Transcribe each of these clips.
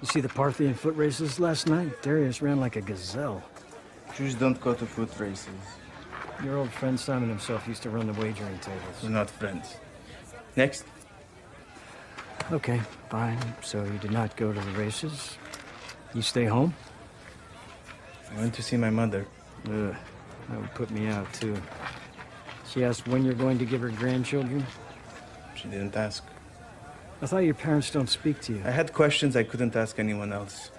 You see the Parthian foot races last night? Darius ran like a gazelle. Jews don't go to foot races. Your old friend Simon himself used to run the wagering tables. We're not friends. Next. Okay, fine. So you did not go to the races? You stay home? I went to see my mother. Ugh, that would put me out, too. She asked when you're going to give her grandchildren? She didn't ask. I thought your parents don't speak to you. I had questions I couldn't ask anyone else.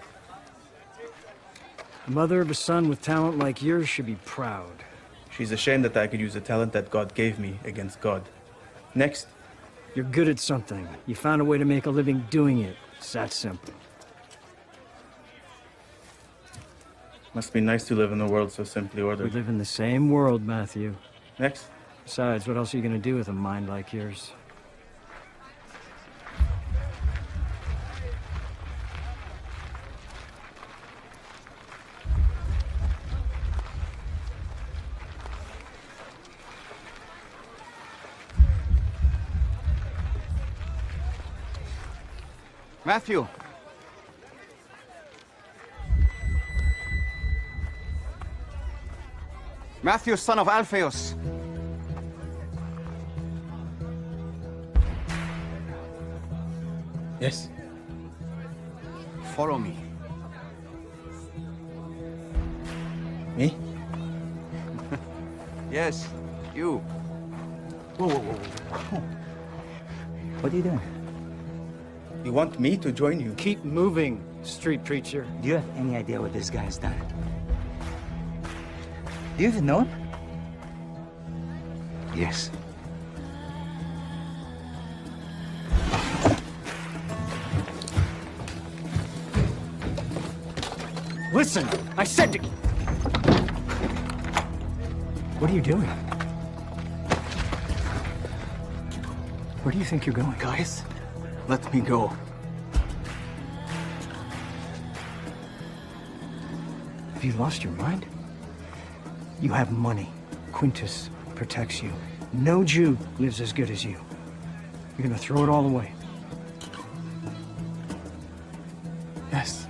The mother of a son with talent like yours should be proud. She's ashamed that I could use the talent that God gave me against God. Next. You're good at something. You found a way to make a living doing it. It's that simple. Must be nice to live in a world so simply We ordered. live in the same world, Matthew. Next. Besides, what else are you gonna do with a mind like yours? Matthew! Matthew, son of Alphaeus! Yes. Follow me. Me? Yes, you. Whoa, whoa, whoa, whoa. What are you doing? You want me to join you? Keep moving, street preacher. Do you have any idea what this guy's done? Do you even know him? Yes. Listen, I said to... What are you doing? Where do you think you're going? Guys, let me go. Have you lost your mind? You have money. Quintus protects you. No Jew lives as good as you. You're gonna throw it all away. Yes.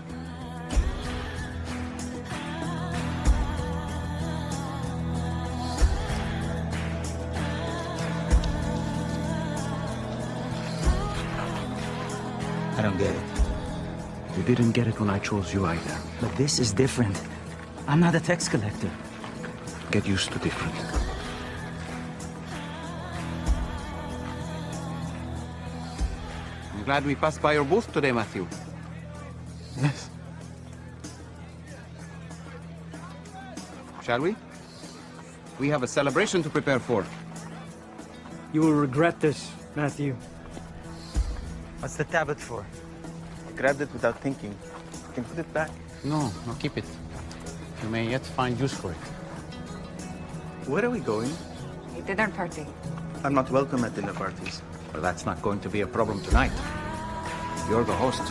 I don't get it. You didn't get it when I chose you either. But this is different. I'm not a tax collector. Get used to different. I'm glad we passed by your booth today, Matthew. Yes. Shall we? We have a celebration to prepare for. You will regret this, Matthew. What's the tablet for? I grabbed it without thinking. You can put it back. No, keep it. You may yet find use for it. Where are we going? A dinner party. I'm not welcome at dinner parties. Well, that's not going to be a problem tonight. You're the host.